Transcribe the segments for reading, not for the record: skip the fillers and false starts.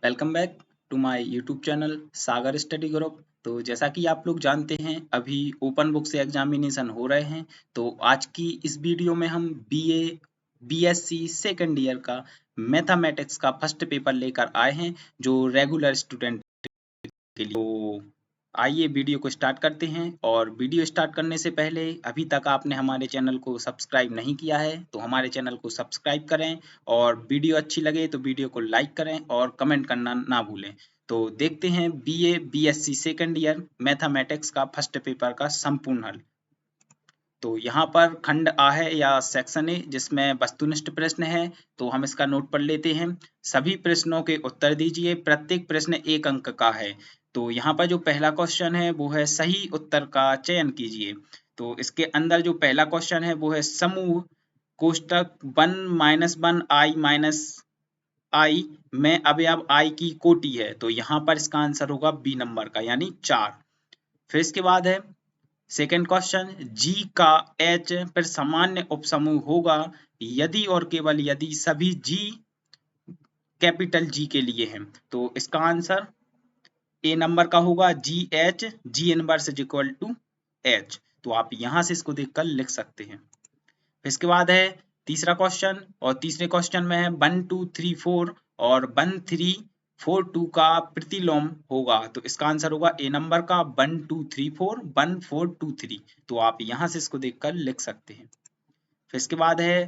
Welcome back to my YouTube channel Sagar study group. तो जैसा कि आप लोग जानते हैं अभी ओपन बुक से एग्जामिनेशन हो रहे हैं। तो आज की इस वीडियो में हम बीए बीएससी सेकेंड ईयर का मैथमेटिक्स का फर्स्ट पेपर लेकर आए हैं जो रेगुलर स्टूडेंट के लिए। तो आइए वीडियो को स्टार्ट करते हैं। और वीडियो स्टार्ट करने से पहले अभी तक आपने हमारे चैनल को सब्सक्राइब नहीं किया है तो हमारे चैनल को सब्सक्राइब करें, और वीडियो अच्छी लगे तो वीडियो को लाइक करें और कमेंट करना ना भूलें। तो देखते हैं BA BSc second year mathematics का फर्स्ट पेपर का संपूर्ण हल। तो यहाँ पर खंड आ है या सेक्शन ए जिसमें वस्तुनिष्ठ प्रश्न है। तो हम इसका नोट पढ़ लेते हैं। सभी प्रश्नों के उत्तर दीजिए, प्रत्येक प्रश्न 1 अंक का है। तो यहाँ पर जो पहला क्वेश्चन है वो है सही उत्तर का चयन कीजिए। तो इसके अंदर जो पहला क्वेश्चन है वो है समूह कोष्टक 1-1 में अवयव i की कोटि है। तो यहाँ पर इसका आंसर होगा बी नंबर का यानी 4। फिर इसके बाद है सेकेंड क्वेश्चन, G का H पर सामान्य उपसमूह होगा यदि और केवल यदि सभी G कैपिटल G के लिए हैं। तो इसका आंसर ए नंबर का होगा GH, G inverse is equal to H। तो आप यहां से इसको देखकर लिख सकते हैं। इसके बाद है तीसरा क्वेश्चन, और तीसरे क्वेश्चन में है 1 2 3 4 और 1 3 4 2 का प्रतिलोम होगा। तो इसका आंसर होगा ए नंबर का 1 2 3 4 1 4 2 3। तो आप यहां से इसको देखकर लिख सकते हैं। फिर इसके बाद है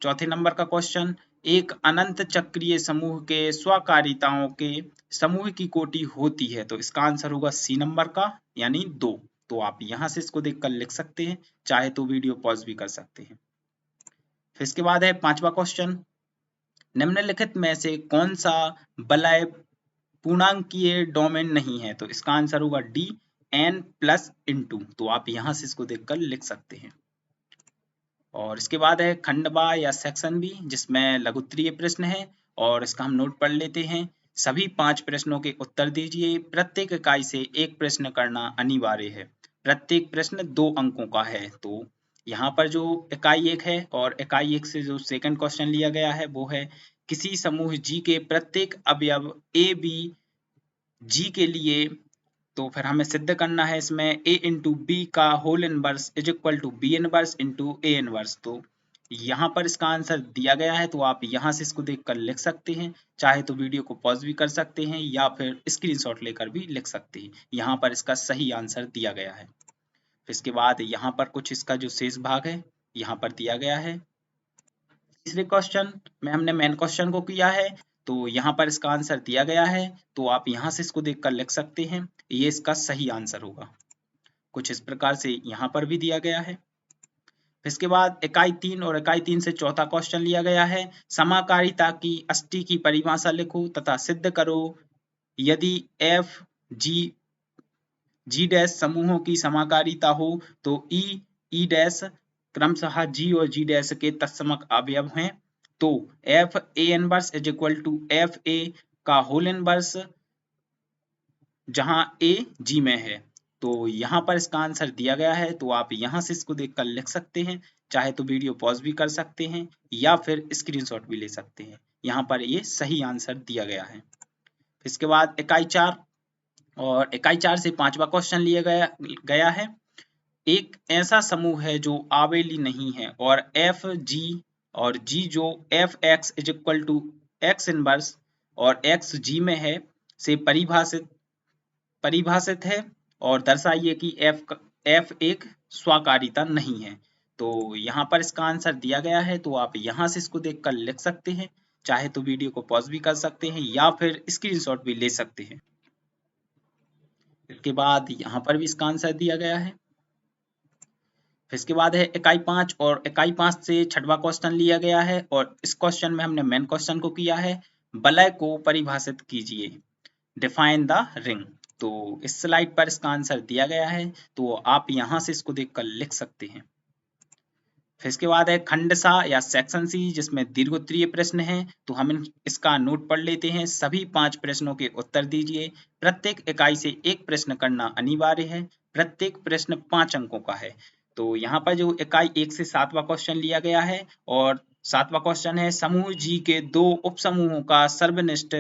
चौथे नंबर का क्वेश्चन, एक अनंत चक्रीय समूह के स्वकारिताओं के समूह की कोटि होती है। तो इसका आंसर होगा सी नंबर का यानी 2। तो आप यहां से इसको देखकर लिख सकते हैं, चाहे तो वीडियो पॉज भी कर सकते हैं। फिर इसके बाद है पांचवा क्वेश्चन, निम्नलिखित में से कौन सा वलय पूर्णांकीय डोमेन नहीं है। तो इसका आंसर होगा डी n प्लस इंटू। तो आप यहां से इसको देखकर लिख सकते हैं। और इसके बाद है खंड बा या सेक्शन बी जिसमें लघुत्तरीय प्रश्न है, और इसका हम नोट पढ़ लेते हैं। सभी 5 प्रश्नों के उत्तर दीजिए, प्रत्येक इकाई से एक प्रश्न करना अनिवार्य है। प्रत्येक प्रश्न 2 अंकों का है। तो यहाँ पर जो इकाई 1 है और इकाई 1 से जो सेकंड क्वेश्चन लिया गया है वो है किसी समूह G के प्रत्येक अवयव A B G के लिए। तो फिर हमें सिद्ध करना है इसमें a इंटू बी का whole inverse is equal to B inverse into A inverse. तो यहाँ पर इसका आंसर दिया गया है। तो आप यहाँ से इसको देखकर लिख सकते हैं, चाहे तो वीडियो को पॉज भी कर सकते हैं या फिर स्क्रीनशॉट लेकर भी लिख सकते हैं। यहाँ पर इसका सही आंसर दिया गया है। फिर इसके बाद यहाँ पर कुछ इसका जो शेष भाग है यहाँ पर दिया गया है। तीसरे क्वेश्चन में हमने मेन क्वेश्चन को किया है, तो यहाँ पर इसका आंसर दिया गया है। तो आप यहाँ से इसको देखकर लिख सकते हैं, ये इसका सही आंसर होगा। कुछ इस प्रकार से यहाँ पर भी दिया गया है। इसके बाद इकाई 3 और इकाई 3 से चौथा क्वेश्चन लिया गया है, समाकारिता की अष्टी की परिभाषा लिखो तथा सिद्ध करो यदि एफ जी डैश समूहों की समाकारिता हो तो ई डैश क्रमशः जी और जी डैश के तत्समक अवयव हैं। तो F A inverse is equal to F A का होल इनवर्स जहां ए जी में है। तो यहाँ पर इसका आंसर दिया गया है। तो आप यहाँ से इसको देखकर लिख सकते हैं, चाहे तो वीडियो पॉज भी कर सकते हैं या फिर स्क्रीनशॉट भी ले सकते हैं। यहाँ पर ये सही आंसर दिया गया है। इसके बाद इकाई 4 और इकाई 4 से पांचवा क्वेश्चन लिया गया है। एक ऐसा समूह है जो आवेली नहीं है और एफ जी और जी जो F X is equal to X inverse और एक्स जी में है से परिभाषित है, और दर्शाइए कि एफ एक स्वकारिता नहीं है। तो यहाँ पर इसका आंसर दिया गया है। तो आप यहाँ से इसको देखकर लिख सकते हैं, चाहे तो वीडियो को पॉज भी कर सकते हैं या फिर स्क्रीनशॉट भी ले सकते हैं। इसके बाद यहाँ पर भी इसका आंसर दिया गया है। फिर इसके बाद है इकाई 5 और इकाई 5 से छठवां क्वेश्चन लिया गया है, और इस क्वेश्चन में हमने मेन क्वेश्चन को किया है, वलय को परिभाषित कीजिए, डिफाइन द रिंग। तो इस स्लाइड पर इसका आंसर दिया गया है। तो आप यहाँ से इसको देखकर लिख सकते हैं। फिर इसके बाद है खंड सा या सेक्शन सी जिसमें दीर्घोत्तरीय प्रश्न है। तो हम इसका नोट पढ़ लेते हैं। सभी 5 प्रश्नों के उत्तर दीजिए, प्रत्येक इकाई से एक प्रश्न करना अनिवार्य है। प्रत्येक प्रश्न 5 अंकों का है। तो यहाँ पर जो इकाई 1 से 7वां क्वेश्चन लिया गया है, और 7वां क्वेश्चन है समूह जी के 2 उपसमूहों का सर्वनिष्ठ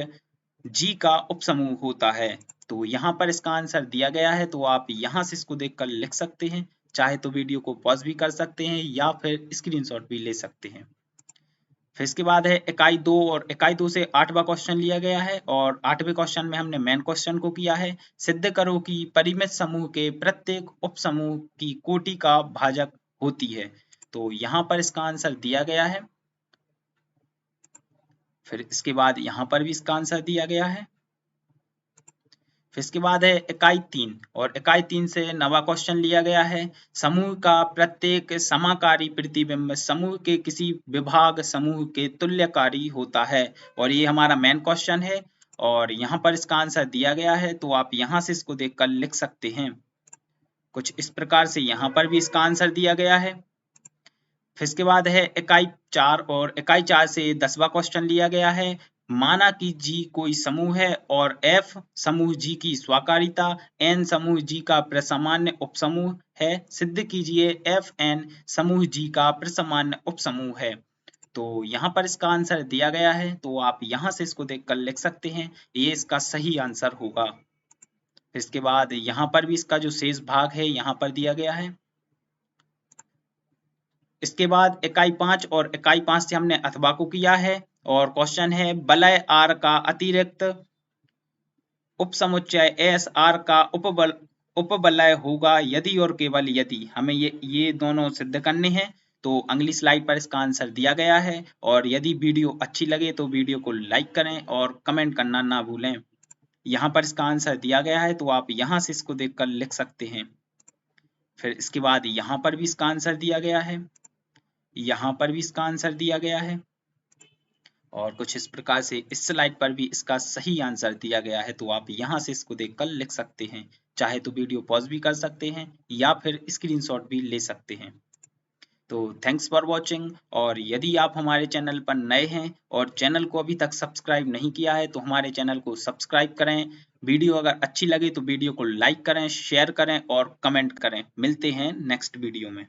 जी का उपसमूह होता है। तो यहाँ पर इसका आंसर दिया गया है, तो आप यहाँ से इसको देखकर लिख सकते हैं। चाहे तो वीडियो को पॉज भी कर सकते हैं या फिर स्क्रीनशॉट भी ले सकते हैं। फिर इसके बाद है इकाई 2, और इकाई 2 से 8वां क्वेश्चन लिया गया है, और 8वें क्वेश्चन में हमने मेन क्वेश्चन को किया है, सिद्ध करो कि परिमित समूह के प्रत्येक उपसमूह की कोटि का भाजक होती है। तो यहाँ पर इसका आंसर दिया गया है। फिर इसके बाद यहाँ पर भी इसका आंसर दिया गया है। फिर इसके बाद है इकाई 3, और इकाई 3 से 9वां क्वेश्चन लिया गया है, समूह का प्रत्येक समाकारी प्रतिबिंब समूह के किसी विभाग समूह के तुल्यकारी होता है। और ये हमारा मेन क्वेश्चन है, और यहाँ पर इसका आंसर दिया गया है, तो आप यहाँ से इसको देखकर लिख सकते हैं। कुछ इस प्रकार से यहाँ पर भी इसका आंसर दिया गया है। फिर इसके बाद है इकाई 4, और इकाई 4 से 10वां क्वेश्चन लिया गया है, माना कि G कोई समूह है और F समूह G की स्वकारिता N समूह G का प्रसामान्य उपसमूह है, सिद्ध कीजिए Fn समूह G का प्रसामान्य उपसमूह है। तो यहाँ पर इसका आंसर दिया गया है, तो आप यहाँ से इसको देखकर लिख सकते हैं, ये इसका सही आंसर होगा। इसके बाद यहाँ पर भी इसका जो शेष भाग है यहाँ पर दिया गया है। इसके बाद इकाई 5, और इकाई 5 से हमने अथवा को किया है, और क्वेश्चन है वलय R का अतिरिक्त उपसमुच्चय एस R का उपवलय होगा यदि और केवल यदि। हमें ये दोनों सिद्ध करने हैं। तो अगली स्लाइड पर इसका आंसर दिया गया है, और यदि वीडियो अच्छी लगे तो वीडियो को लाइक करें और कमेंट करना ना भूलें। यहाँ पर इसका आंसर दिया गया है, तो आप यहाँ से इसको देखकर लिख सकते हैं। फिर इसके बाद यहाँ पर भी इसका आंसर दिया गया है, यहाँ पर भी इसका आंसर दिया गया है, और कुछ इस प्रकार से इस स्लाइड पर भी इसका सही आंसर दिया गया है। तो आप यहाँ से इसको देखकर लिख सकते हैं। चाहे तो वीडियो पॉज भी कर सकते हैं या फिर स्क्रीनशॉट भी ले सकते हैं। तो थैंक्स फॉर वॉचिंग, और यदि आप हमारे चैनल पर नए हैं और चैनल को अभी तक सब्सक्राइब नहीं किया है तो हमारे चैनल को सब्सक्राइब करें। वीडियो अगर अच्छी लगे तो वीडियो को लाइक करें, शेयर करें और कमेंट करें। मिलते हैं नेक्स्ट वीडियो में।